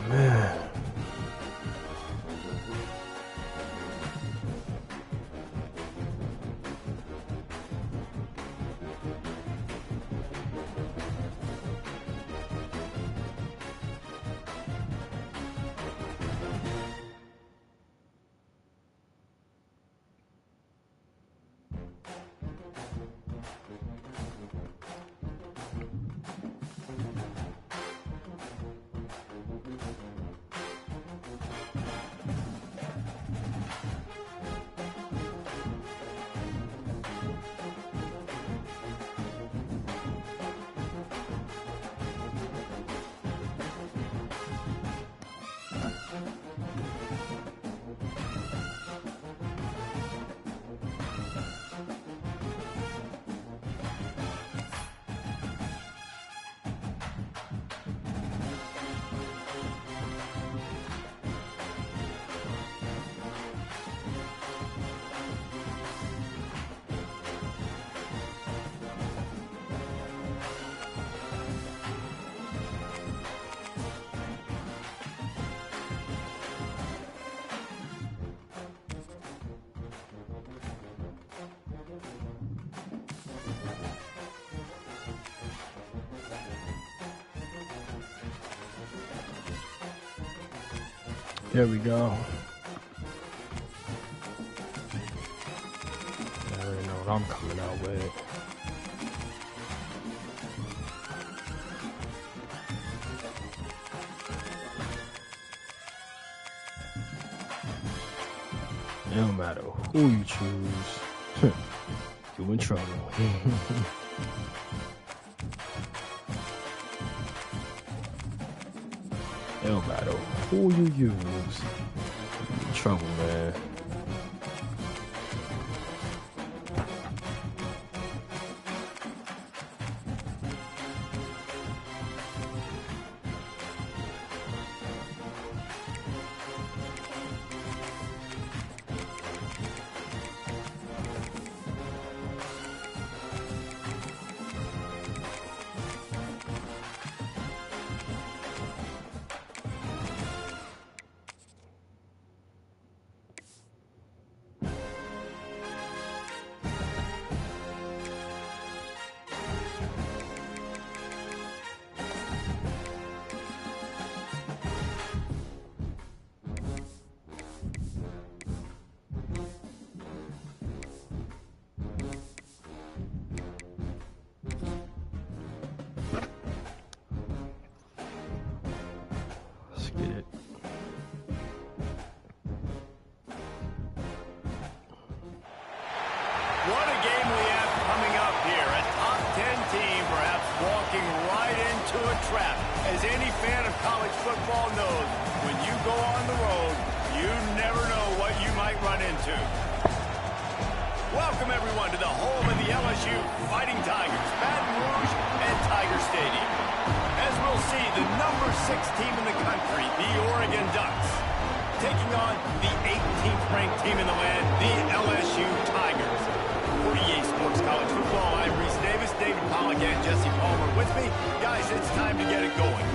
man. There we go. I already know what I'm coming out with. It don't matter who you choose, you in trouble. It don't matter who you use, you in trouble, man. What a game we have coming up here. A top 10 team perhaps walking right into a trap. As any fan of college football knows, when you go on the road, you never know what you might run into. Welcome, everyone, to the home of the LSU Fighting Tigers, Baton Rouge and Tiger Stadium. As we'll see, the number 6 team in the country, the Oregon Ducks, taking on the 18th ranked team in the land, the LSU Tigers. For EA Sports College Football, I'm Reese Davis, David Pollack, and Jesse Palmer with me. Guys, it's time to get it going.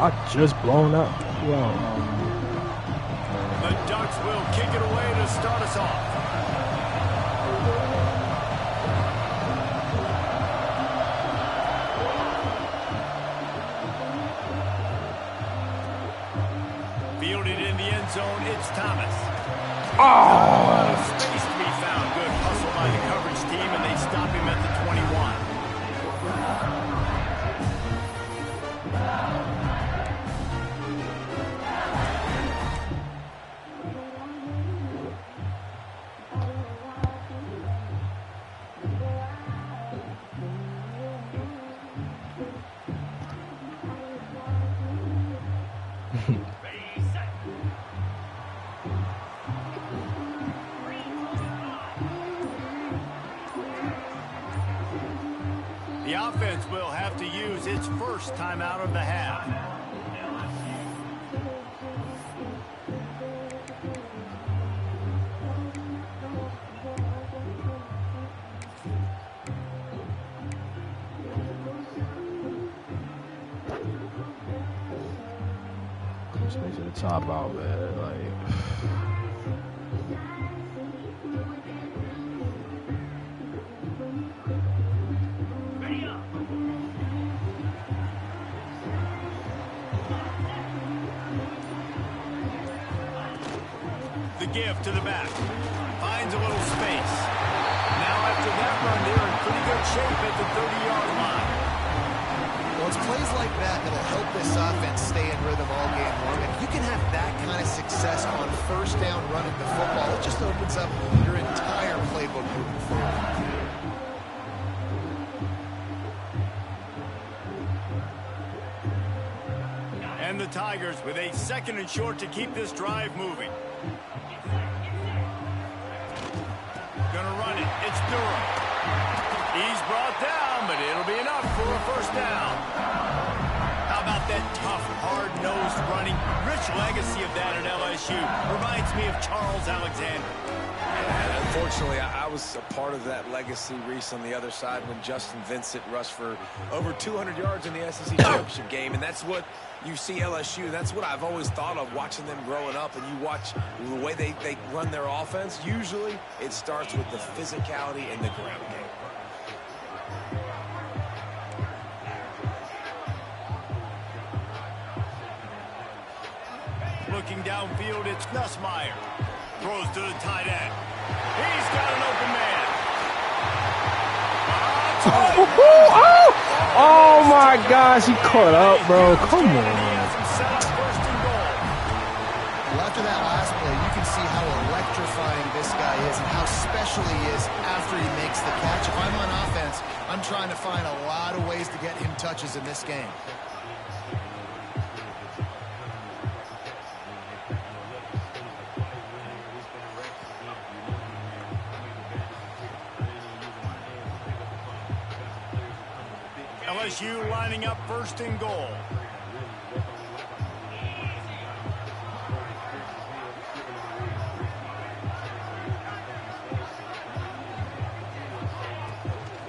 I just blown up. Well, the Ducks will kick it away to start us off. Fielded in the end zone, it's Thomas. oh, A lot of space to be found. Good hustle by the coverage team, and they stop him at the 21. The offense will have to use its first timeout of the half. just make it a top out, man. Like. The give to the back. Finds a little space. Now after that run, they're in pretty good shape at the 30-yard line. Well, it's plays like that that'll help this offense stay in rhythm all game long. If you can have that kind of success on first down running the football, it just opens up your entire playbook moving forward. And the Tigers with a 2nd and short to keep this drive moving. Gonna run it. It's Durham. He's brought down, but it'll be enough for a first down. How about that tough, hard-nosed running? Rich legacy of that at LSU. Reminds me of Charles Alexander. And unfortunately, I was a part of that legacy, Reese, on the other side when Justin Vincent rushed for over 200 yards in the SEC championship game. And that's what you see LSU. That's what I've always thought of watching them growing up. And you watch the way they run their offense. Usually, it starts with the physicality in the ground game. Looking downfield, it's Nussmeier. Throws to the tight end. He's got an open man. Oh my gosh, he caught up, bro. Come on. Well, after that last play, you can see how electrifying this guy is and how special he is after he makes the catch. If I'm on offense, I'm trying to find a lot of ways to get him touches in this game. LSU lining up 1st and goal.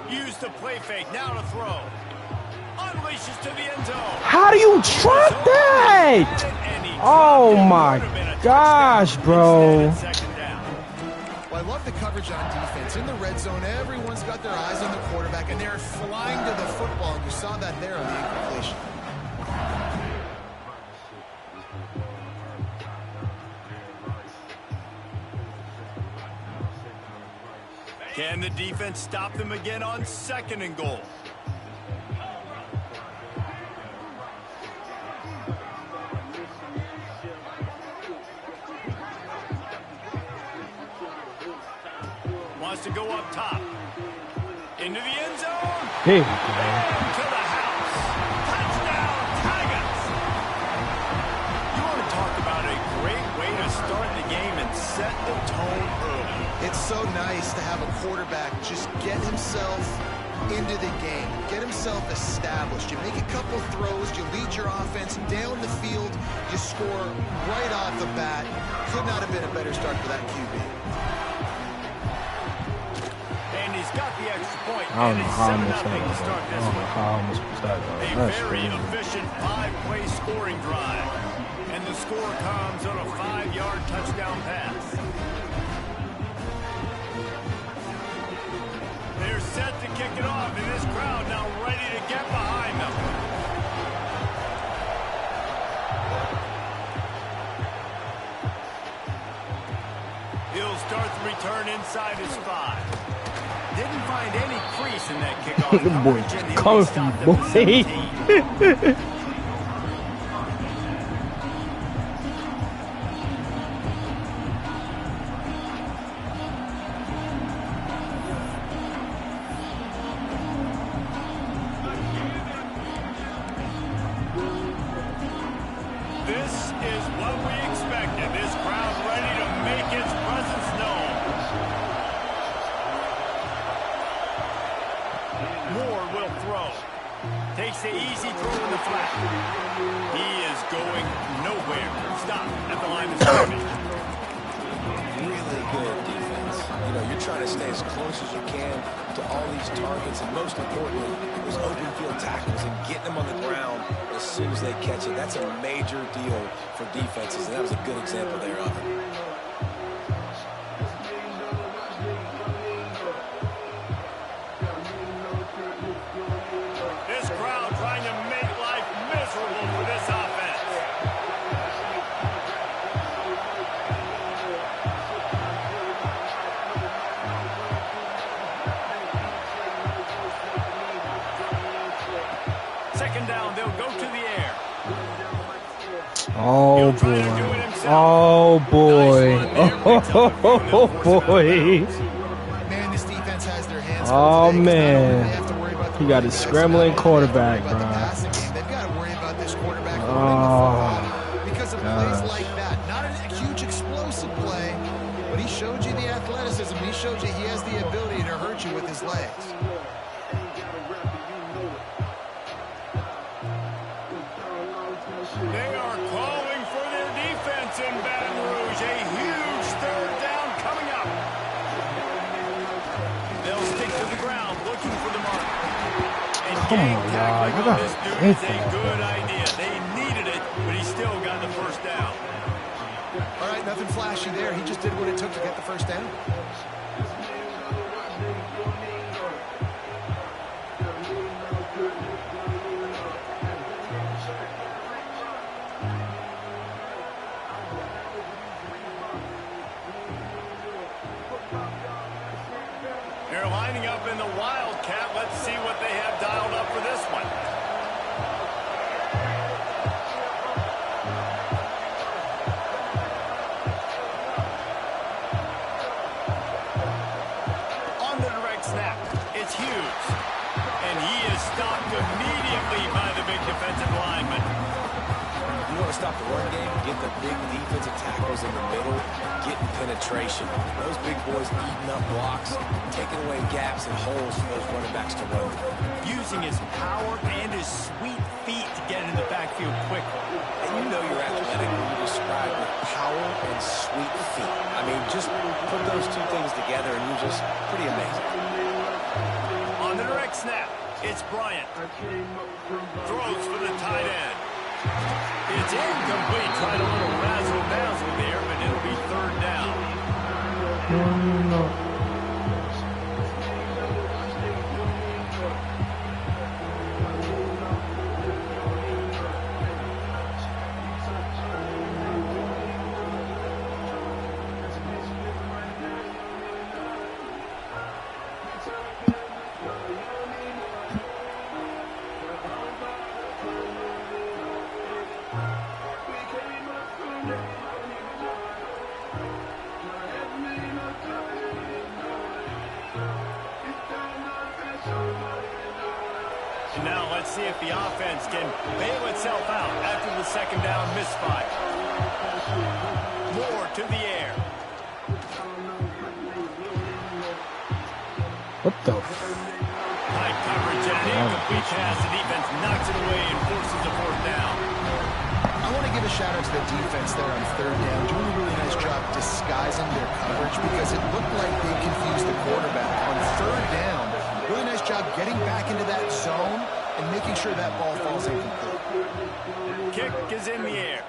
Use the play fake, now to throw. Unleashes to the end zone. How do you drop that? Oh my gosh, bro. Well, I love the coverage on defense. In the red zone, everyone's got their eyes on the quarterback, and they're flying to the football. And you saw that there on the incompletion. Can the defense stop them again on 2nd and goal? Wants to go up top. Into the end zone. Hey. And to the house. Touchdown, Tigers. You want to talk about a great way to start the game and set the tone early. It's so nice to have a quarterback just get himself into the game, get himself established. You make a couple throws, you lead your offense down the field, you score right off the bat. Could not have been a better start for that QB. And he's got the extra point. I don't And know it's how I 7-0 missed that. to start I this don't know one. how I missed that. A That's very crazy. efficient 5-play scoring drive. And the score comes on a 5-yard touchdown pass. They're set to kick it off, and this crowd now ready to get behind them. He'll start the return inside his 5. Didn't find any crease in that kickoff. The boy coverage, and he'll be comfy, stopped at boy. the 17. This is what we expected. This crowd ready to make its presence known. Moore will throw. Takes the easy throw in the flat. He is going nowhere. Stop at the line of scrimmage. Really good defense. You know, you're trying to stay as close as you can to all these targets, and most importantly, those open field tackles and getting them on the ground as soon as they catch it. That's a major deal for defenses, and that was a good example there of it. This crowd trying to make life miserable for this offense. Second down, they'll go to the air. Oh boy. Oh boy. Oh boy. Man, this defense has their hands full Oh today, 'cause not only do man. they have to worry about the He got a running backs, scrambling not only do they have quarterback, to worry about the bro. passing game, they've got to worry about this quarterback running the football because of plays like that. Not a huge explosive play, but he showed you the athleticism. He showed you he has the ability to hurt you with his legs. They are calling for their defense in Baton Rouge. A huge third down coming up. They'll stick to the ground looking for the mark. And gang tackling on this dude is a good idea. They needed it, but he still got the first down. All right, nothing flashy there. He just did what it took to get the first down. They're lining up in the Wildcat. Let's see what they have dialed up for this one. On the direct snap, it's Hughes. And he is stopped immediately by the big defensive lineman. You want to stop the run game, get the big defensive tackles in the middle, getting penetration. Those big boys eating up blocks, taking away gaps and holes for those running backs to run. Using his power and his sweet feet to get in the backfield quickly. And you know you're athletic when you describe with power and sweet feet. I mean, just put those two things together and you're just pretty amazing. On the direct snap, it's Bryant. Throws for the tight end. It's incomplete. Tried a little razzle-dazzle there, but it'll be third down. And now let's see if the offense can bail itself out after the second down misfire. Moore to the air. What the? High coverage and an incomplete pass. The defense knocks it away and forces a fourth down. I want to give a shout out to the defense there on third down, doing a really nice job disguising their coverage because it looked like they confused the quarterback. On third down, really nice job getting back into that zone and making sure that ball falls incomplete. Kick is in the air.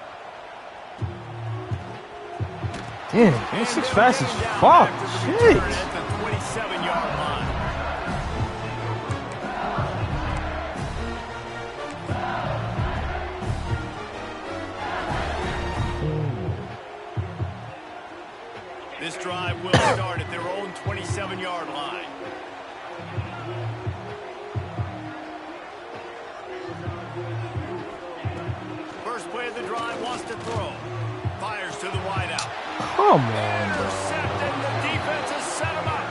Damn, this is fast as fuck. Shit. At the 27-yard line. This drive will start at their own 27-yard line. First play of the drive, wants to throw. Fires to the wideout. Come on, bro. Intercepted. The defense has set him up.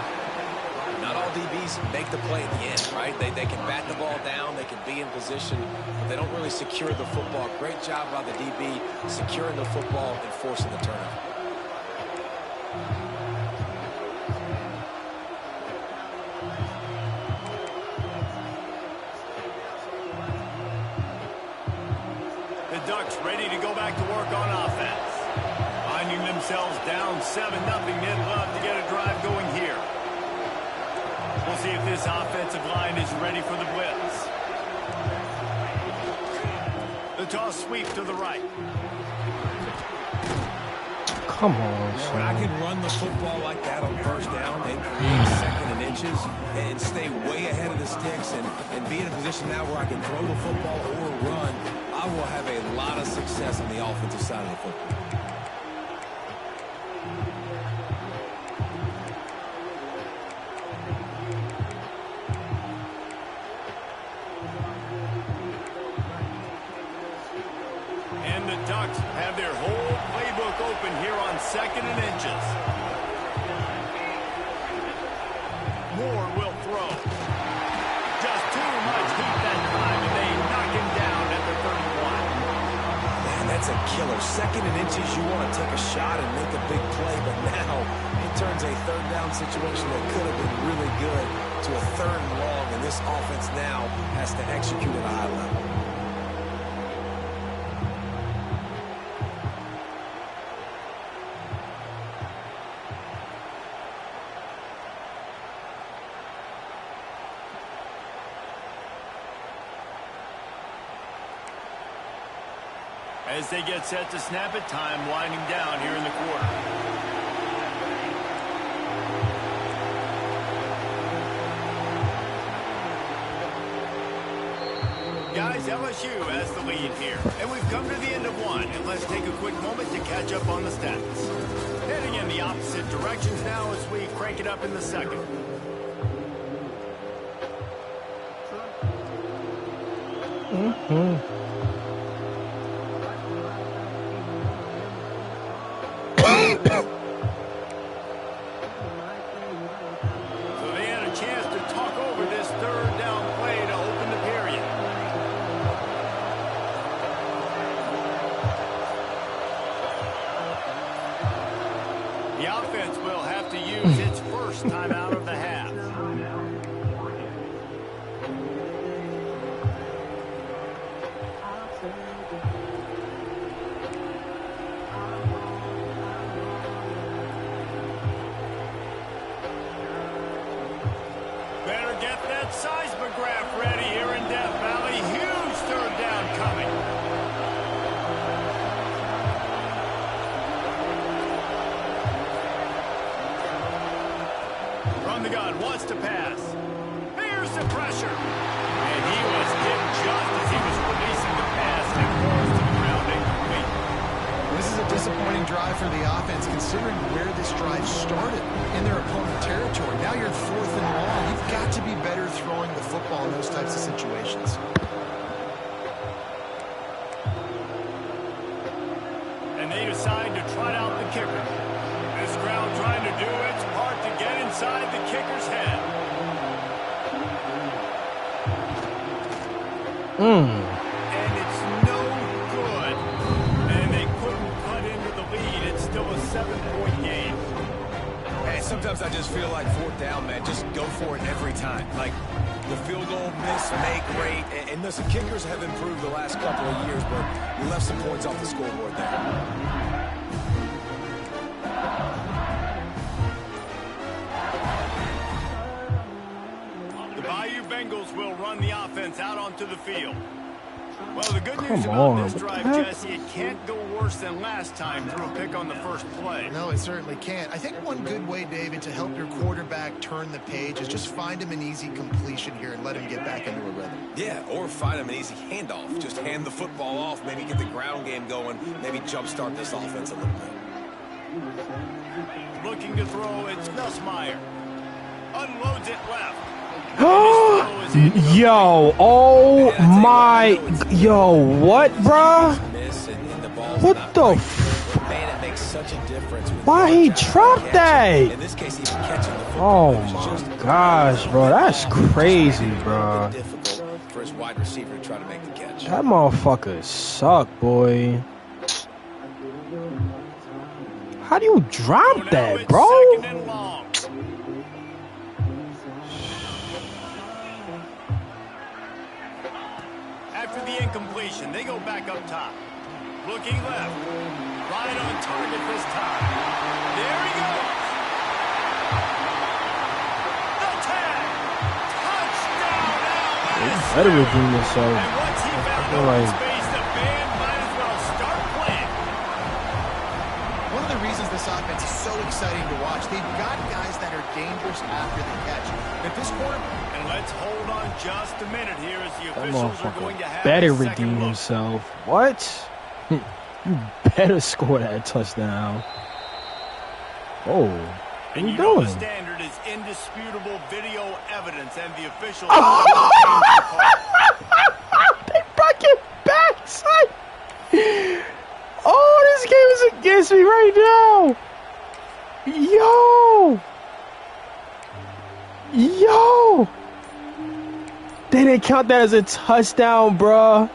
Not all DBs make the play at the end, right? They can bat the ball down, they can be in position, but they don't really secure the football. Great job by the DB securing the football and forcing the turnover. The Ducks ready to go back to work on offense. Finding themselves down 7-0. They'd love to get a drive going here. We'll see if this offensive line is ready for the blitz. Utah sweep to the right. Come on, When I son. can run the football like that on first down and create second and inches and stay way ahead of the sticks and be in a position now where I can throw the football or run, I will have a lot of success on the offensive side of the football. And the Ducks have their whole playbook open here on second and inches. Moore will throw. Just too much heat that time, and they knock him down at the 31. Man, that's a killer. Second and inches, you want to take a shot and make a big play, but now it turns a third down situation that could have been really good to a third and long, and this offense now has to execute at a high level. As they get set to snap it, time winding down here in the quarter. Guys, LSU has the lead here. And we've come to the end of one. And let's take a quick moment to catch up on the stats. Heading in the opposite directions now as we crank it up in the second. So they had a chance to talk over this third down play to open the period. The offense will have to use its first timeout of the half. Better get that seismograph ready here in Death Valley. Huge third down coming. From the gun, wants to pass. Here's the pressure. And he was hit just as he was releasing the pass and falls to the ground incomplete. This is a disappointing drive for the offense, considering where this drive started in their opponent territory. Now you're 4th and long. You've got to be better throwing the football in those types of situations. And they decide to trot out the kicker. This crowd trying to do its part to get inside the kicker's head. And it's no good. And they couldn't cut into the lead. It's still a 7-point game. Hey, sometimes I just feel like fourth down, man. Just go for it every time. Like the field goal miss, make rate. And listen, kickers have improved the last couple of years, but we left some points off the scoreboard there. The Bayou Bengals will run the offense out onto the field. Well, the good news Come about on, this what the drive, heck? Jesse, it can't go worse than last time through a pick on the first play. No, it certainly can't. I think one good way, David, to help your quarterback turn the page is just find him an easy completion here and let him get back into a rhythm. Yeah, or find him an easy handoff. Just hand the football off, maybe get the ground game going, maybe jumpstart this offense a little bit. Looking to throw, it's Nussmeier. Unloads it left. Yo, oh my, yo, what, bruh? What the f? Man, it makes such a difference. Why he dropped that? In this case, even catching the football. Oh my gosh, bro, that's crazy, bro. Difficult for his wide receiver to try to make the catch. That motherfucker suck, boy. How do you drop that, bro? Second and long. After the incompletion, they go back up top. Looking left. Right on target this time. There he goes. The tag. Touchdown, LSU. Better redeem yourself. And once he found feel open like- space, the band exciting to watch. They've got guys that are dangerous after the catch. If this quarter... And let's hold on just a minute here as the That officials are going to motherfucker have better a second redeem look. himself. What? You better score that touchdown. Oh, what are you know doing? the standard is indisputable video evidence, and the officials... They brought it back, son. Oh, this game is against me right now. Yo. They didn't count that as a touchdown, bruh.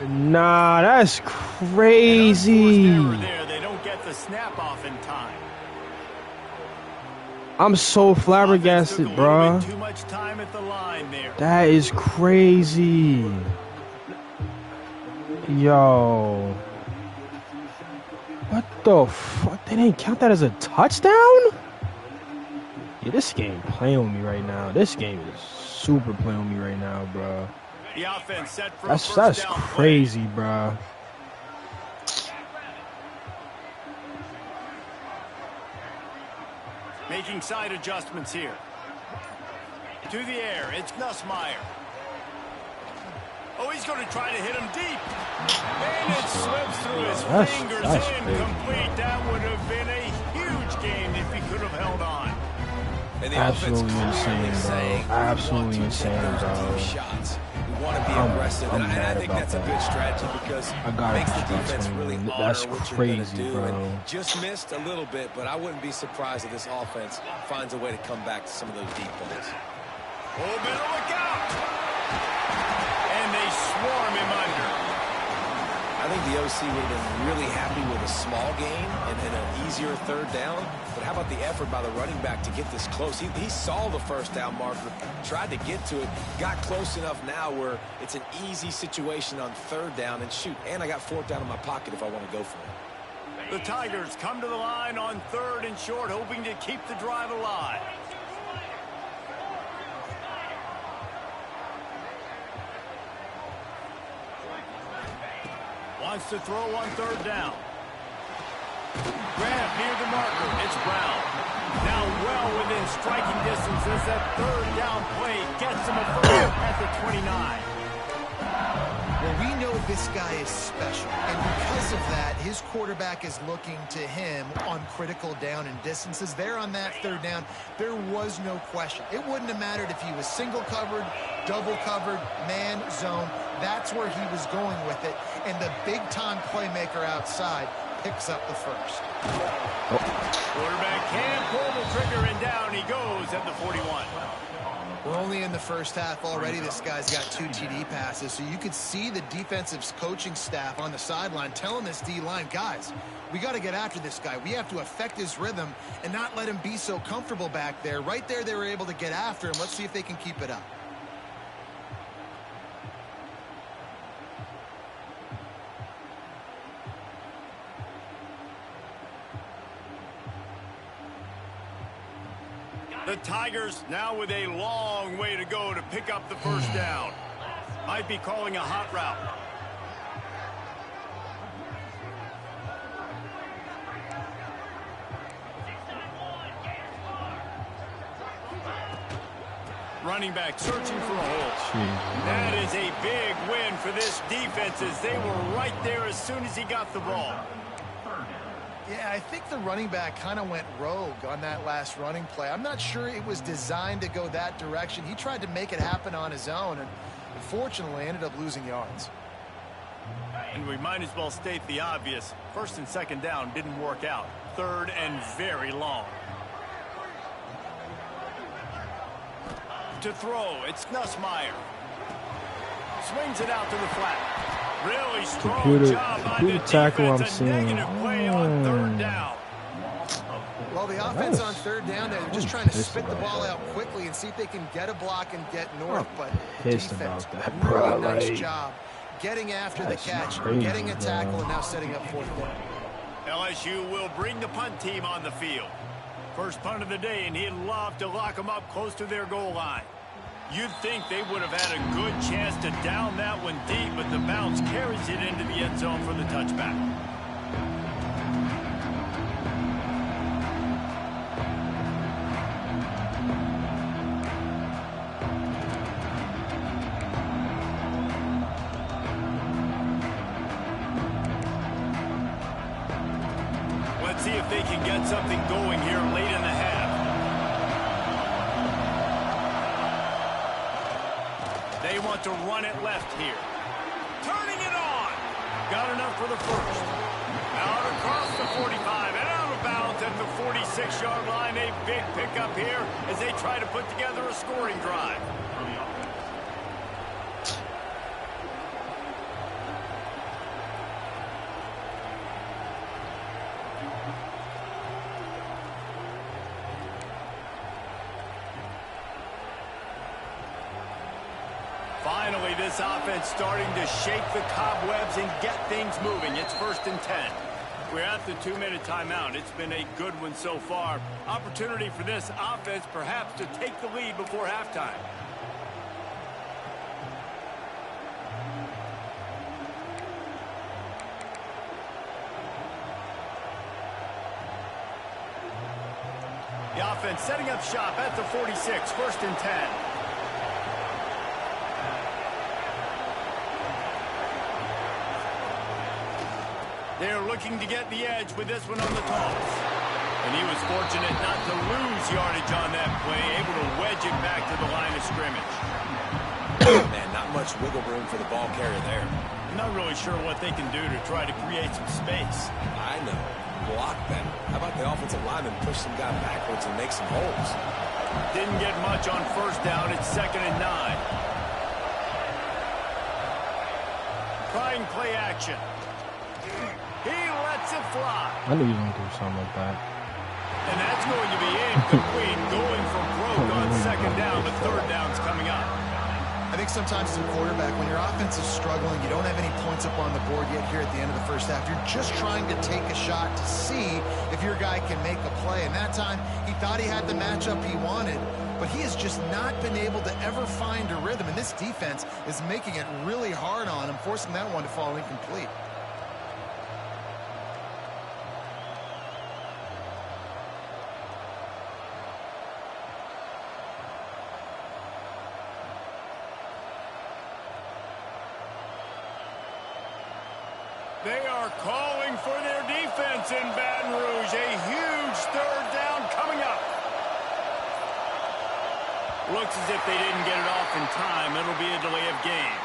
Nah, that's crazy. They don't get the snap off in time. I'm so flabbergasted, bruh. Too much time at the line there. That is crazy. Yo. What the fuck? They didn't count that as a touchdown? Yeah, this game playing with me right now. This game is super playing with me right now, bro. The offense set for That's crazy, bro. Making side adjustments here. To the air, it's Nussmeier. Oh, he's going to try to hit him deep. And it slips through his fingers. Incomplete. That would have been a huge game if he could have held on. And the Absolutely insane, bro. Absolutely insane, bro. We want to be aggressive, and I think that's a good strategy because it makes the defense really honor what you're going to do. And just missed a little bit, but I wouldn't be surprised if this offense finds a way to come back to some of those deep balls. Oh, better look out! And they swarm him under. I think the OC would have been really happy with a small gain and an easier third down. But how about the effort by the running back to get this close? He saw the first down marker, tried to get to it, got close enough now where it's an easy situation on third down. And shoot, and I got fourth down in my pocket if I want to go for it. The Tigers come to the line on 3rd and short, hoping to keep the drive alive. Wants to throw on 3rd down. Grab near the marker. It's Brown. Now well within striking distance as that 3rd down play gets him a first at the 29. Well, we know this guy is special, and because of that, his quarterback is looking to him on critical down and distances. There on that 3rd down, there was no question. It wouldn't have mattered if he was single covered, double covered, man, zone. That's where he was going with it, and the big-time playmaker outside picks up the first. Quarterback can pull the trigger, and down he goes at the 41. We're only in the first half already. This guy's got 2 TD passes, so you could see the defensive coaching staff on the sideline telling this D-line, guys, we got to get after this guy. We have to affect his rhythm and not let him be so comfortable back there. Right there, they were able to get after him. Let's see if they can keep it up. The Tigers now with a long way to go to pick up the first down. Might be calling a hot route. Running back searching for a hole. That is a big win for this defense as they were right there as soon as he got the ball. Yeah, I think the running back kind of went rogue on that last running play. I'm not sure it was designed to go that direction. He tried to make it happen on his own and unfortunately ended up losing yards. And we might as well state the obvious. 1st and 2nd down didn't work out. 3rd and very long. To throw, it's Nussmeier. Swings it out to the flat. Really strong job by the tackle I'm defense. A seeing. negative play on 3rd down. Well, the offense on 3rd down, they're just trying to spit the ball out quickly and see if they can get a block and get north. But defense, really nice job getting after the catch, getting a tackle, and now setting up 4th down. LSU will bring the punt team on the field. First punt of the day, and he'd love to lock them up close to their goal line. You'd think they would have had a good chance to down that one deep, but the bounce carries it into the end zone for the touchback. can get something going here late in the half. They want to run it left here. Turning it on. Got enough for the first. Out across the 45 and out of bounds at the 46-yard line. A big pickup here as they try to put together a scoring drive. Finally, this offense starting to shake the cobwebs and get things moving. It's 1st and 10. We're at the 2-minute timeout. It's been a good one so far. Opportunity for this offense perhaps to take the lead before halftime. The offense setting up shop at the 46, 1st and 10. They're looking to get the edge with this one on the toss. And he was fortunate not to lose yardage on that play, able to wedge it back to the line of scrimmage. Man, not much wiggle room for the ball carrier there. I'm not really sure what they can do to try to create some space. I know. Block better. How about the offensive lineman push some guy backwards and make some holes? Didn't get much on 1st down. It's 2nd and 9. Trying play action. He lets it fly. I knew you were going to do something like that. And that's going to be incomplete. Going for broke on 2nd down, but 3rd down's coming up. I think sometimes as a quarterback, when your offense is struggling, you don't have any points up on the board yet here at the end of the first half. You're just trying to take a shot to see if your guy can make a play. And that time, he thought he had the matchup he wanted, but he has just not been able to ever find a rhythm. And this defense is making it really hard on him, forcing that one to fall incomplete. They are calling for their defense in Baton Rouge. A huge 3rd down coming up. Looks as if they didn't get it off in time. It'll be a delay of game.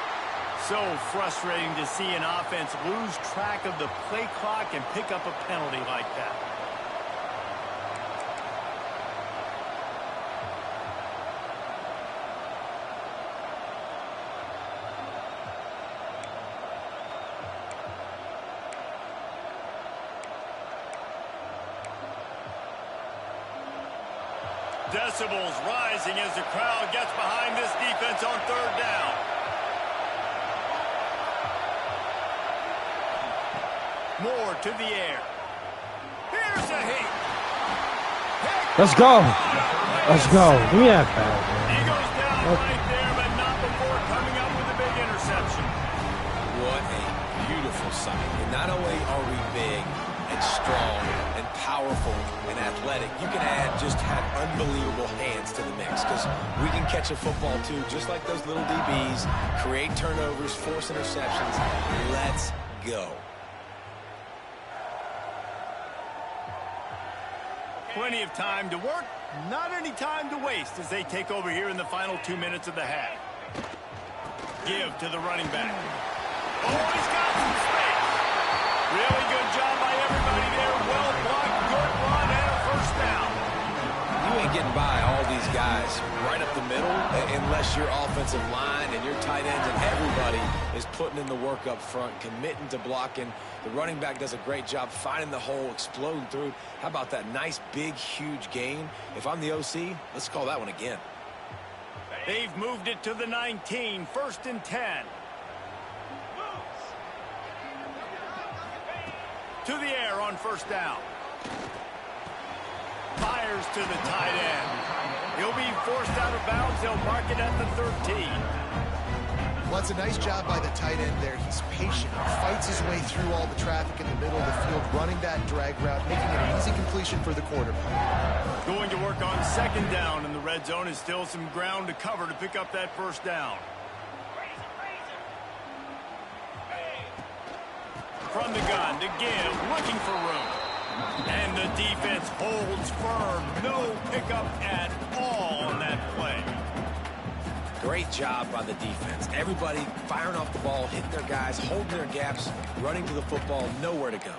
So frustrating to see an offense lose track of the play clock and pick up a penalty like that. Decibels rising as the crowd gets behind this defense on 3rd down. Moore to the air. Here's a hit. Let's go. Let's go. Give me that ball, man. He goes down right there, but not before coming up with a big interception. What a beautiful sight. And not only are we big and strong and powerful and athletic, you can add just have unbelievable hands to the mix, because we can catch a football too, just like those little DBs, create turnovers, force interceptions. Let's go. Plenty of time to work, not any time to waste as they take over here in the final 2 minutes of the half. Give to the running back. Oh, he's got some space. Really good job by everybody there. Well blocked, good run, and a 1st down. You ain't getting by all these guys right up the middle unless your offensive line and your tight ends and everybody is putting in the work up front, committing to blocking. The running back does a great job finding the hole, exploding through. How about that nice, big, huge gain? If I'm the OC, let's call that one again. They've moved it to the 19, 1st and 10. To the air on 1st down. Fires to the tight end. He'll be forced out of bounds. They'll mark it at the 13. Well, it's a nice job by the tight end there. He's patient, fights his way through all the traffic in the middle of the field, running that drag route, making it an easy completion for the quarterback. Going to work on 2nd down, and the red zone is still some ground to cover to pick up that 1st down. From the gun to give, looking for room. And the defense holds firm. No pickup at all on that play. Great job by the defense. Everybody firing off the ball, hitting their guys, holding their gaps, running to the football, nowhere to go.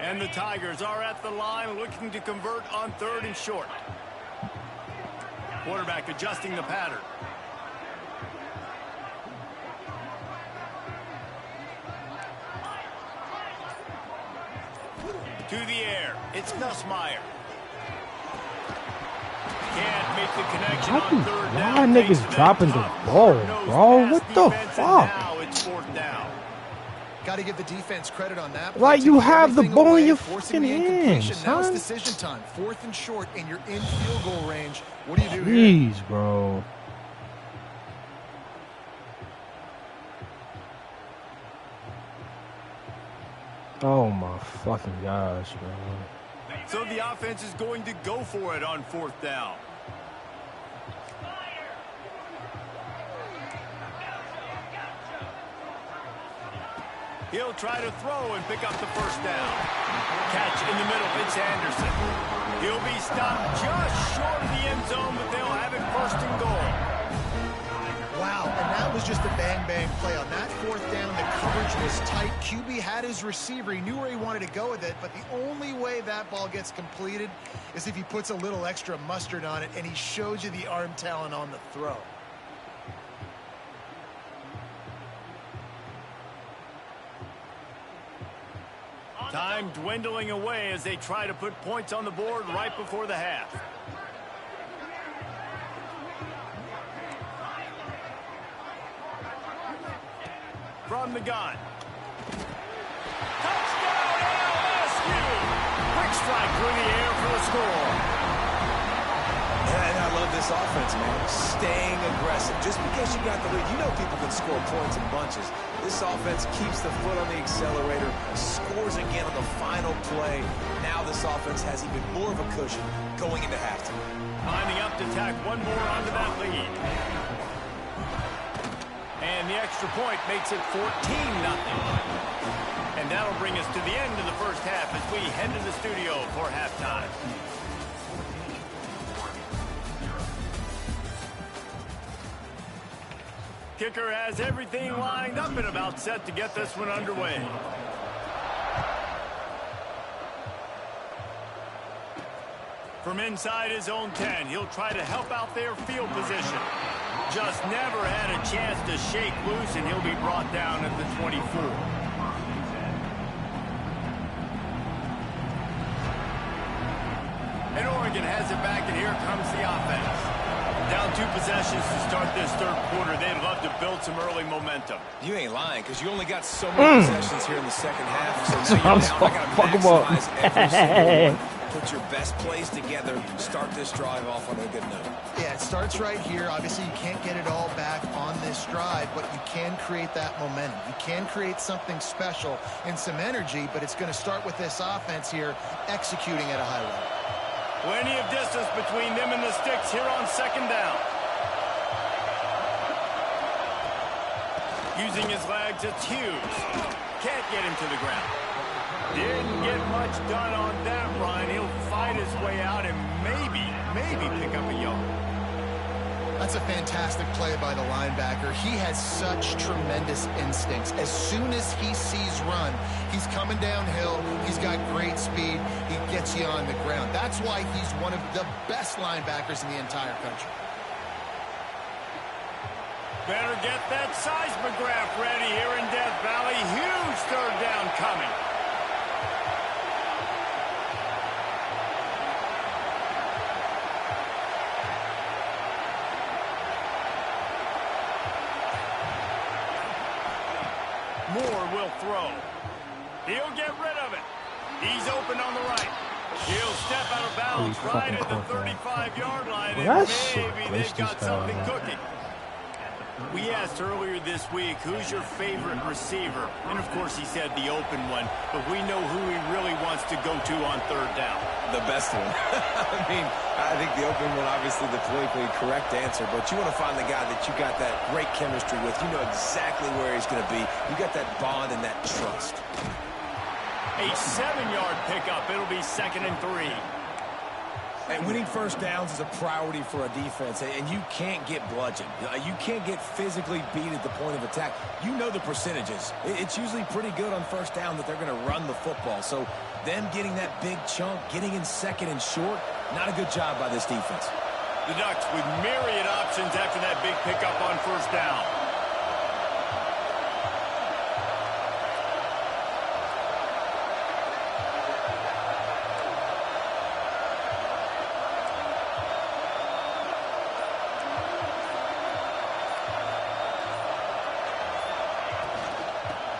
And the Tigers are at the line looking to convert on 3rd and short. Quarterback adjusting the pattern. To the air. It's Nussmeier. Can't make the connection on 3rd down. Why niggas dropping the ball, bro? What the fuck? Now it's 4th down. Got to give the defense credit on that. Like, you have the ball in your fucking hands, Now it's son. decision time. 4th and short, and you're in field goal range. What do you do here? Jeez, bro. Oh my fucking gosh, bro. So the offense is going to go for it on 4th down. He'll try to throw and pick up the 1st down. Catch in the middle, it's Anderson. He'll be stopped just short of the end zone, but they'll have it 1st and goal. Wow, and that was just a bang-bang play. On that 4th down, the coverage was tight. QB had his receiver. He knew where he wanted to go with it, but the only way that ball gets completed is if he puts a little extra mustard on it, and he shows you the arm talent on the throw. Time dwindling away as they try to put points on the board right before the half. From the gun. Touchdown LSU! Quick strike through the air for the score. Yeah, and I love this offense, man. Staying aggressive. Just because you got the lead, you know people can score points in bunches. This offense keeps the foot on the accelerator, scores again on the final play. Now this offense has even more of a cushion going into halftime. Lining up to tack one more onto that lead. And the extra point makes it 14-0. And that'll bring us to the end of the 1st half as we head to the studio for halftime. Kicker has everything lined up and about set to get this one underway. From inside his own 10, he'll try to help out their field position. Just never had a chance to shake loose, and he'll be brought down at the 24. And Oregon has it back, and here comes the offense. Down 2 possessions to start this 3rd quarter. They'd love to build some early momentum. You ain't lying, because you only got so many possessions here in the 2nd half. So now you're down. I got to maximize every single one. Put your best plays together. Start this drive off on a good note. Yeah, it starts right here. Obviously, you can't get it all back on this drive, but you can create that momentum. You can create something special and some energy, but it's going to start with this offense here executing at a high level. Plenty of distance between them and the sticks here on 2nd down. Using his legs, it's Hughes. Can't get him to the ground. Didn't get much done on that run. He'll fight his way out and maybe pick up a yard. That's a fantastic play by the linebacker. He has such tremendous instincts. As soon as he sees run, he's coming downhill. He's got great speed. He gets you on the ground. That's why he's one of the best linebackers in the entire country. Better get that seismograph ready here in Death Valley. Huge 3rd down coming. Moore will throw. He'll get rid of it. He's open on the right. He'll step out of bounds right at the 35-yard line, and maybe they've got something cooking. We asked earlier this week, who's your favorite receiver? And, of course, he said the open one, but we know who he really wants to go to on third down. The best one. I mean, I think the open one, obviously the politically correct answer, but you want to find the guy that you got that great chemistry with. You know exactly where he's going to be. You got that bond and that trust. A 7-yard pickup. It'll be 2nd and 3. And winning first downs is a priority for a defense, and you can't get bludgeoned. You can't get physically beat at the point of attack. You know the percentages. It's usually pretty good on first down that they're going to run the football. So them getting that big chunk, getting in 2nd and short, not a good job by this defense. The Ducks with myriad options after that big pickup on first down.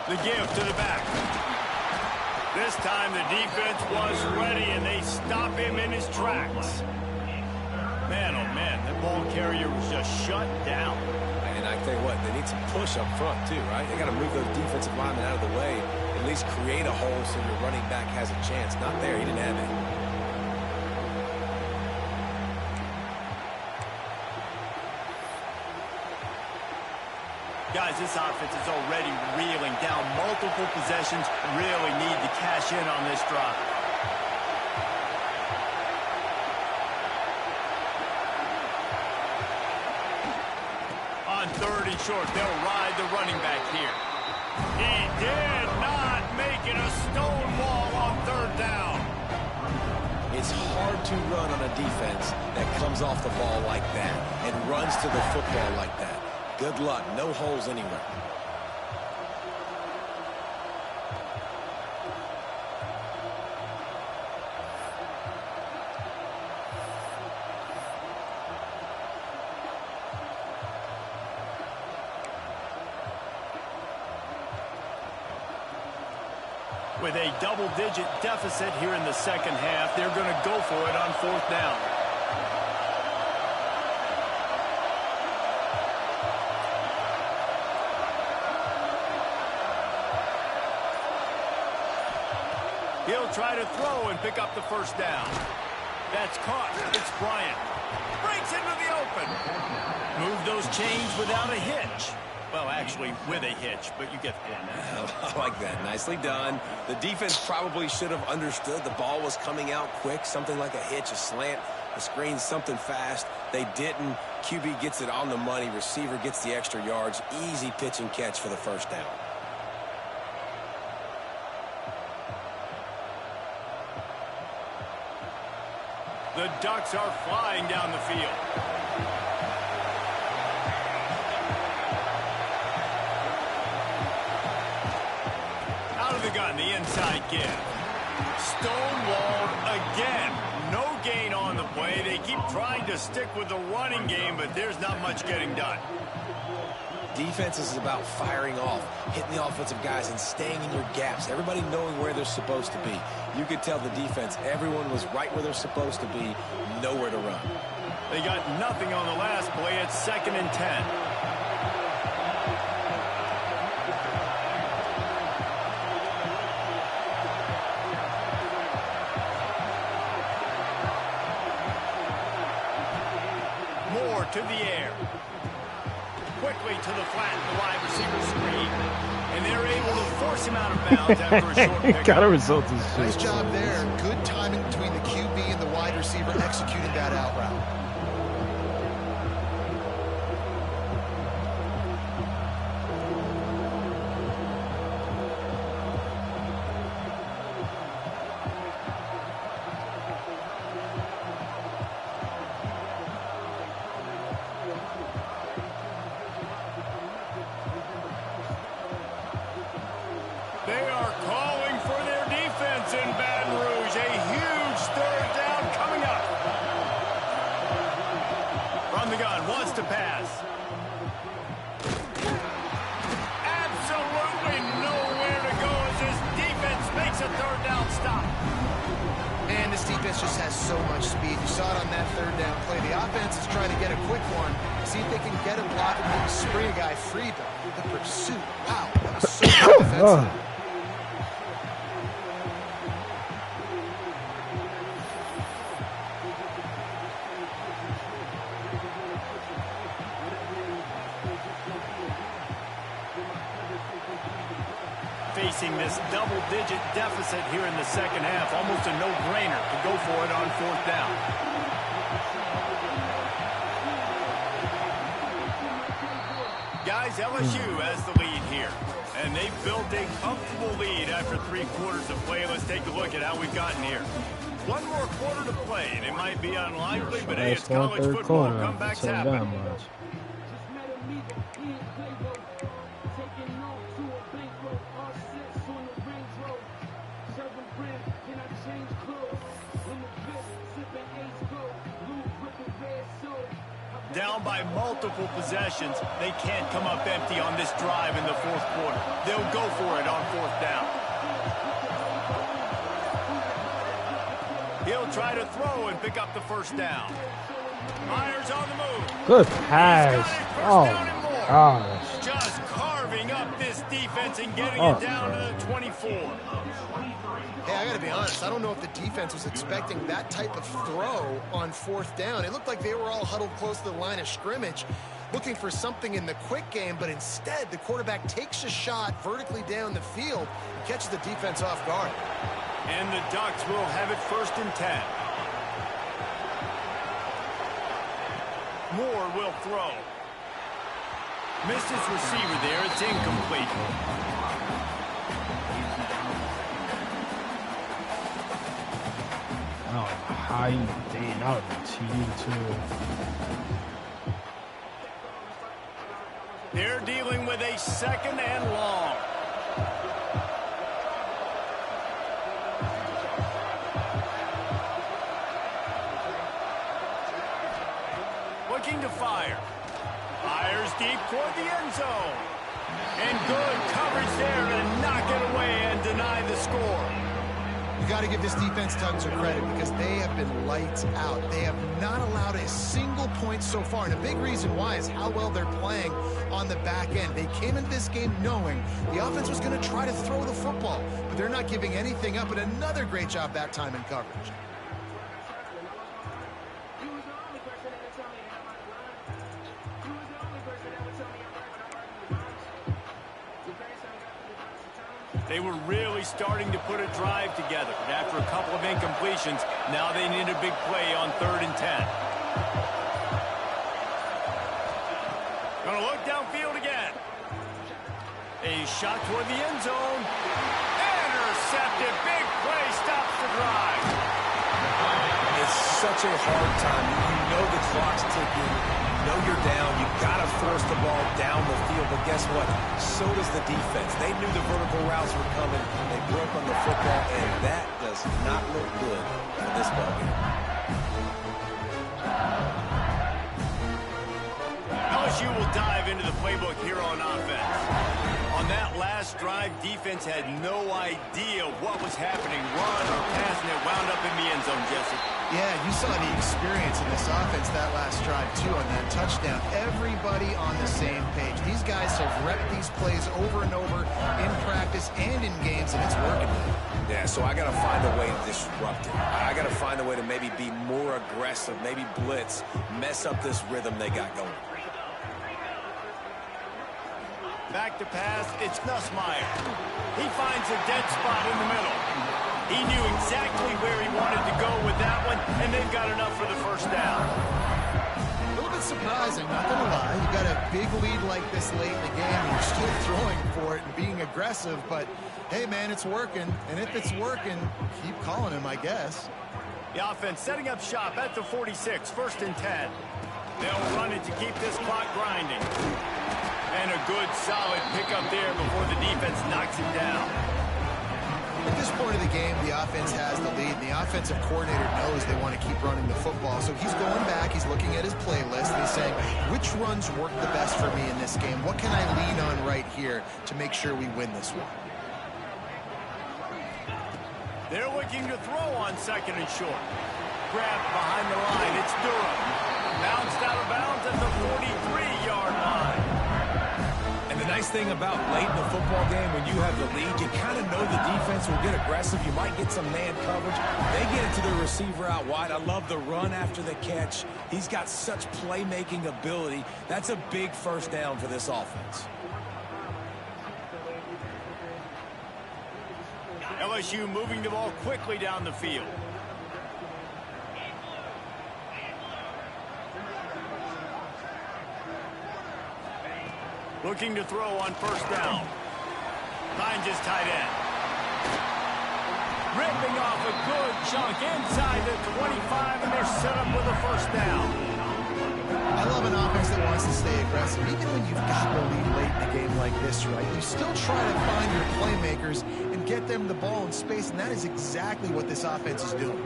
The give to the back. This time the defense was ready, and they stop him in his tracks. Man, oh man, that ball carrier was just shut down. And I tell you what, they need some push up front too, right? They got to move those defensive linemen out of the way, at least create a hole so your running back has a chance. Not there, he didn't have it. Guys, this offense is already reeling down multiple possessions. Really need to cash in on this drive. On 3rd and short, they'll ride the running back here. He did not make it a stone wall on 3rd down. It's hard to run on a defense that comes off the ball like that and runs to the football like that. Good luck. No holes anywhere. With a double-digit deficit here in the 2nd half, they're going to go for it on 4th down. He'll try to throw and pick up the 1st down. That's caught. It's Bryant. Breaks into the open. Move those chains without a hitch. Well, actually, with a hitch, but you get the point. I like that. Nicely done. The defense probably should have understood the ball was coming out quick, something like a hitch, a slant, a screen, something fast. They didn't. QB gets it on the money. Receiver gets the extra yards. Easy pitch and catch for the 1st down. The Ducks are flying down the field. Out of the gun, the inside give. Stonewalled again. No gain on the play. They keep trying to stick with the running game, but there's not much getting done. Defense is about firing off, hitting the offensive guys, and staying in your gaps. Everybody knowing where they're supposed to be. You could tell the defense, everyone was right where they're supposed to be, nowhere to run. They got nothing on the last play. It's 2nd and 10. Moore to the air. Quickly to the flat, the wide receiver screen. And they're able to force him out of bounds after a short pickup. Gotta result in shit. Nice job there. Good timing between the QB and the wide receiver executing that out route. They are calling for their defense in Baton Rouge. A huge 3rd down coming up. From the gun, wants to pass. Absolutely nowhere to go as his defense makes a 3rd down stop. And this defense just has so much speed. You saw it on that third down play. The offense is trying to get a quick one, see if they can get a block and maybe spring a guy free. But the pursuit, wow, that was so defensive. Facing this double-digit deficit here in the second half, almost a no-brainer to go for it on fourth down. Guys, LSU has the lead here, and they've built a comfortable lead after 3 quarters of play. Let's take a look at how we've gotten here. One more quarter to play, and it might be unlikely, but hey, it's college football. Comebacks happen. Down by multiple possessions, they can't come up empty on this drive in the fourth quarter. They'll go for it on fourth down. He'll try to throw and pick up the first down. Myers on the move. Good pass. Oh, my gosh. Just carving up this defense and getting it down to the 24. Hey, I got to be honest. I don't know if the defense was expecting that type of throw on fourth down. It looked like they were all huddled close to the line of scrimmage, looking for something in the quick game, but instead the quarterback takes a shot vertically down the field and catches the defense off guard. And the Ducks will have it 1st and 10. Moore will throw. Missed his receiver there. It's incomplete. Oh, high. Damn, that was a TD too. They're dealing with a 2nd and long. Looking to fire. Fires deep toward the end zone. And good coverage there to knock it away and deny the score. You got to give this defense tons of credit because they have been lights out. They have not allowed a single point so far, and a big reason why is how well they're playing on the back end. They came into this game knowing the offense was going to try to throw the football, but they're not giving anything up, and another great job that time in coverage. They were really starting to put a drive together, but after a couple of incompletions, now they need a big play on 3rd and 10. Gonna look downfield again. A shot toward the end zone. Intercepted. Big play stops the drive. It's such a hard time. You know the clock's ticking. You know you're down. You got to force the ball down the field. But guess what? So does the defense. They knew the vertical routes were coming. They broke on the football, and that does not look good for this ball game. LSU will dive into the playbook here on offense. On that last drive, defense had no idea what was happening. Run or pass, and it wound up in the end zone, Jesse. Yeah, you saw the experience in this offense that last drive, too, on that touchdown. Everybody on the same page. These guys have repped these plays over and over in practice and in games, and it's working. Yeah, so I got to find a way to disrupt it. I got to find a way to maybe be more aggressive, maybe blitz, mess up this rhythm they got going. Back to pass, it's Nussmeier. He finds a dead spot in the middle. He knew exactly where he wanted to go with that one, and they've got enough for the first down. A little bit surprising, not going to lie. You got a big lead like this late in the game, and you're still throwing for it and being aggressive, but hey, man, it's working. And if it's working, keep calling him, I guess. The offense setting up shop at the 46, 1st and 10. They'll run it to keep this clock grinding. And a good, solid pickup there before the defense knocks him down. At this point of the game, the offense has the lead. And the offensive coordinator knows they want to keep running the football. So he's going back, he's looking at his playlist, and he's saying, which runs work the best for me in this game? What can I lean on right here to make sure we win this one? They're looking to throw on 2nd and short. Grabbed behind the line. It's Durham. Bounced out of bounds at the 43-yard line. And the nice thing about late in the football game, when you have the lead, you kind of know the defense will get aggressive. You might get some man coverage. They get it to the receiver out wide. I love the run after the catch. He's got such playmaking ability. That's a big first down for this offense. LSU moving the ball quickly down the field. Looking to throw on 1st down. Finds his tight end. Ripping off a good chunk inside the 25, and they're set up with a 1st down. I love an offense that wants to stay aggressive. Even when you've got the lead late in a game like this, right, you still try to find your playmakers and get them the ball in space, and that is exactly what this offense is doing.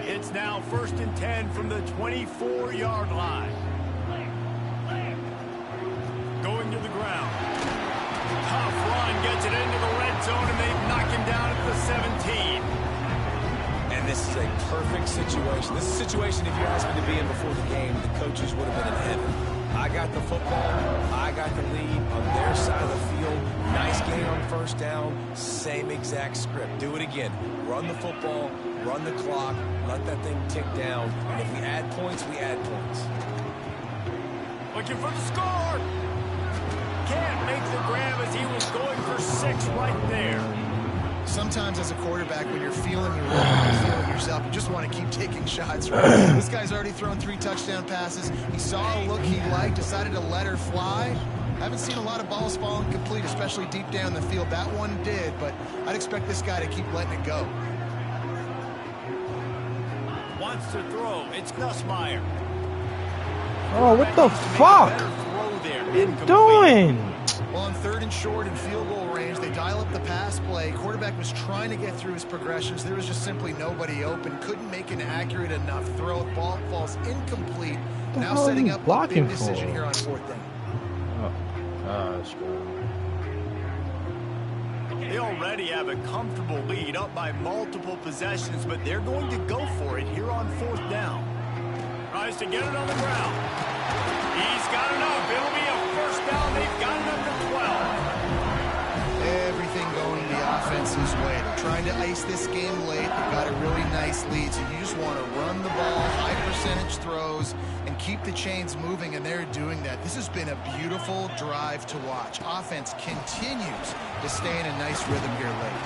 It's now 1st and 10 from the 24-yard line. Going to the ground. Tough run gets it into the red zone, and they knock him down at the 17. And this is a perfect situation. This is a situation, if you asked me to be in before the game, the coaches would have been in heaven. I got the football. I got the lead on their side of the field. Nice game on 1st down. Same exact script. Do it again. Run the football. Run the clock. Let that thing tick down. And if we add points, we add points. Looking for the score. Can't make the grab as he was going for 6 right there. Sometimes as a quarterback, when you're feeling your rhythm, you're feeling yourself, you just want to keep taking shots, right? This guy's already thrown 3 touchdown passes. He saw a look he liked, decided to let her fly. Haven't seen a lot of balls falling complete, especially deep down the field. That one did, but I'd expect this guy to keep letting it go. Wants to throw. It's Nussmeier. Oh, what the fuck? What are you doing? Well, on 3rd and short and field goal range, they dial up the pass play. Quarterback was trying to get through his progressions. There was just simply nobody open. Couldn't make an accurate enough throw. Ball falls incomplete. Now setting up a big decision here on 4th down. Oh, that's good. They already have a comfortable lead up by multiple possessions, but they're going to go for it here on 4th down. Tries to get it on the ground. He's got enough. It'll be a 1st down. They've got it up to 12. Everything going the offense's way. They're trying to ice this game late. They've got a really nice lead, so you just want to run the ball, high percentage throws, and keep the chains moving, and they're doing that. This has been a beautiful drive to watch. Offense continues to stay in a nice rhythm here late.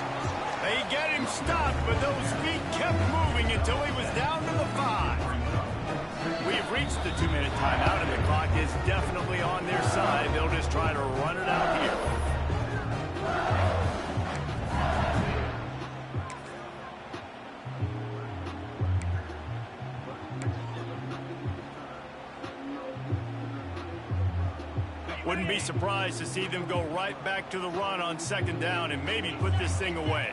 They get him stopped, but those feet kept moving until he was down to the 5. We've reached the 2-minute timeout, and the clock is definitely on their side. They'll just try to run it out here. Wouldn't be surprised to see them go right back to the run on 2nd down and maybe put this thing away.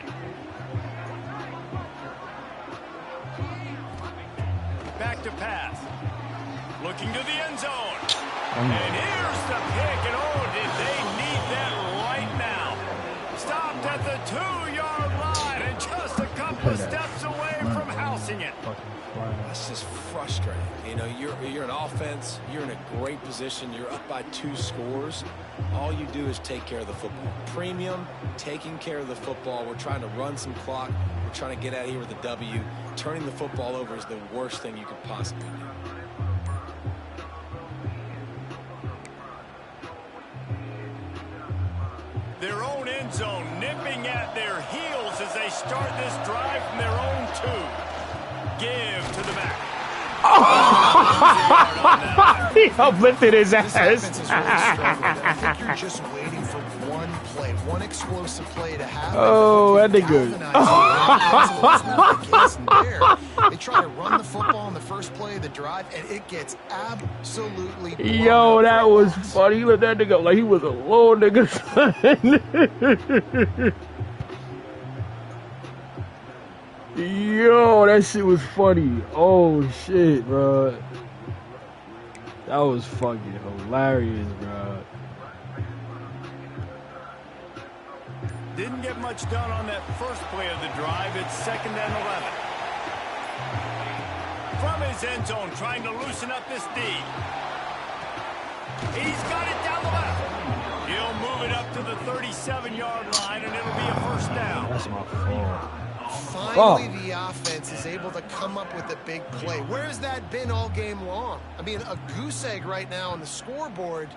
Back to pass. Looking to the end zone. And here's the pick. And oh, did they need that right now. Stopped at the 2-yard line and just a couple of steps away from housing it. That's just frustrating. You know, you're an offense. You're in a great position. You're up by 2 scores. All you do is take care of the football. Premium, taking care of the football. We're trying to run some clock. We're trying to get out of here with a W. Turning the football over is the worst thing you could possibly do. Their own end zone nipping at their heels as they start this drive from their own 2. Give to the back. He uplifted his ass. This offense is really struggling. I think you're just waiting for one play, one explosive play to happen. Oh, that nigga. They try to run the football in the first play of the drive, and it gets absolutely blown Yo, up that for was loss. funny. He let that nigga like he was a little nigga. Yo, that shit was funny. Oh shit, bro. That was fucking hilarious, bro. Didn't get much done on that first play of the drive. It's 2nd and 11. From his end zone, trying to loosen up this D. He's got it down the left. He'll move it up to the 37-yard line, and it'll be a 1st down. That's my fault. Finally, the offense is able to come up with a big play. Where has that been all game long? I mean, a goose egg right now on the scoreboard.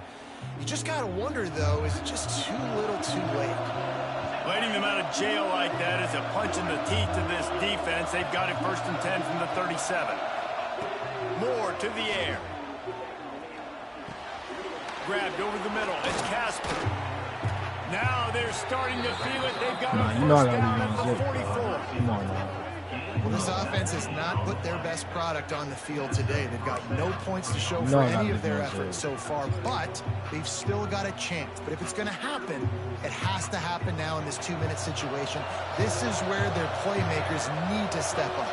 You just got to wonder, though, is it just too little too late? Letting them out of jail like that is a punch in the teeth to this defense. They've got it 1st and 10 from the 37. Moore to the air. Grabbed over the middle. It's Casper. Now they're starting to feel it. They've got a 1st down at the 44. Come on now. Well, this offense has not put their best product on the field today. They've got no points to show for any of their efforts so far, but they've still got a chance. But if it's going to happen, it has to happen now in this 2-minute situation. This is where their playmakers need to step up.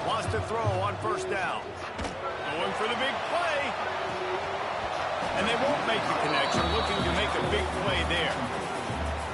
Wants to throw on 1st down. Going for the big play. And they won't make the connection, looking to make a big play there.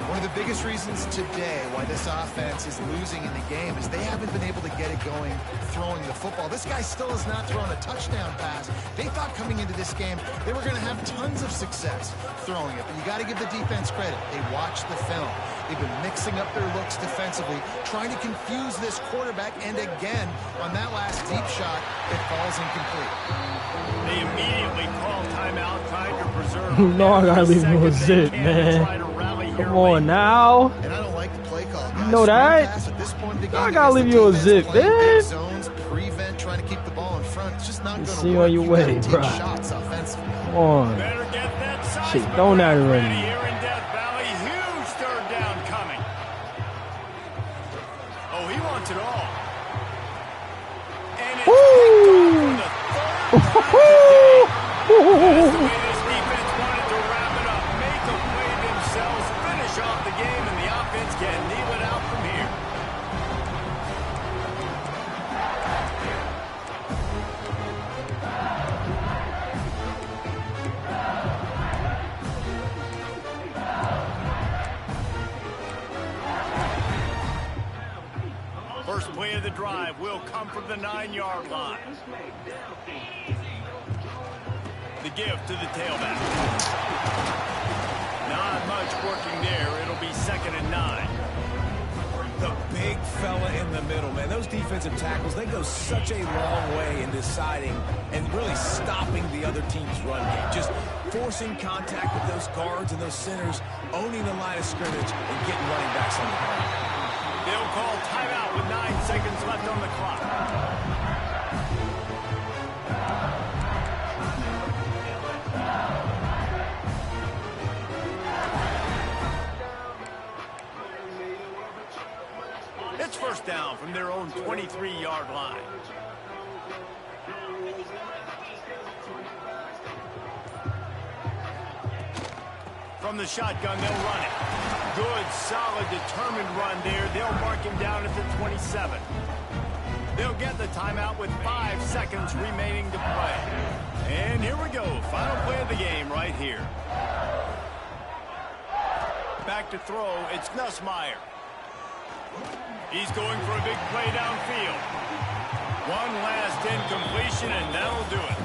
One of the biggest reasons today why this offense is losing in the game is they haven't been able to get it going throwing the football. This guy still has not thrown a touchdown pass. They thought coming into this game they were going to have tons of success throwing it, but you got to give the defense credit. They watched the film. They've been mixing up their looks defensively, trying to confuse this quarterback, and again, on that last deep shot, it falls incomplete. They immediately call timeout, trying to preserve. No, I gotta leave him with zip, man. Come on now. And I don't like the play call, guys. You know that? At this point in the game, I gotta leave you a zip, man. Zones, prevent, trying to keep the ball in front. It's just not going to work. See you on your way, bro. Shots offensively. Come on. Better get that size Shit, don't that already. here in Death Valley. Huge 3rd down coming. Oh, he wants it all. And it's picked off for the 3rd time today. That's the way this defense wanted to wrap it up. Make a play themselves, finish off the game, and the offense can kneel it out from here. First play of the drive will come from the 9-yard line. The give to the tailback. Not much working there. It'll be 2nd and 9. The big fella in the middle, man. Those defensive tackles, they go such a long way in deciding and really stopping the other team's run game. Just forcing contact with those guards and those centers, owning the line of scrimmage, and getting running backs on the ground. They'll call timeout with 9 seconds left on the clock. It's 1st down from their own 23-yard line. From the shotgun, they'll run it. Good, solid, determined run there. They'll mark him down at the 27. They'll get the timeout with 5 seconds remaining to play. And here we go. Final play of the game right here. Back to throw. It's Nussmeier. He's going for a big play downfield. One last incompletion, and that'll do it.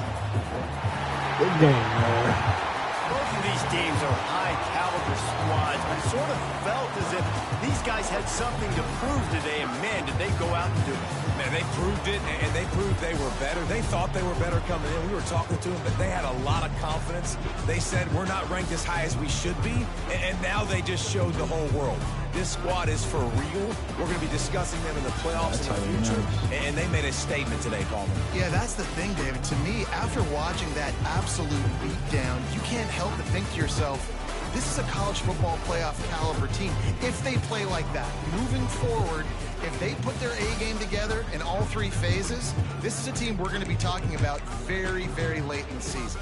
Good game, man. Both of these teams are high-caliber squads, but it sort of felt as if these guys had something to prove today, and man, did they go out and do it. Man, they proved it, and they proved they were better. They thought they were better coming in. We were talking to them, but they had a lot of confidence. They said, we're not ranked as high as we should be, and now they just showed the whole world. This squad is for real. We're going to be discussing them in the playoffs in the future, and they made a statement today, Coleman. Yeah, that's the thing, David. To me, after watching that absolute beatdown, you can't help but think to yourself, this is a college football playoff caliber team. If they play like that, moving forward, if they put their A game together in all 3 phases, this is a team we're going to be talking about very, very late in the season.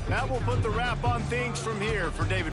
That will put the wrap on things from here for David.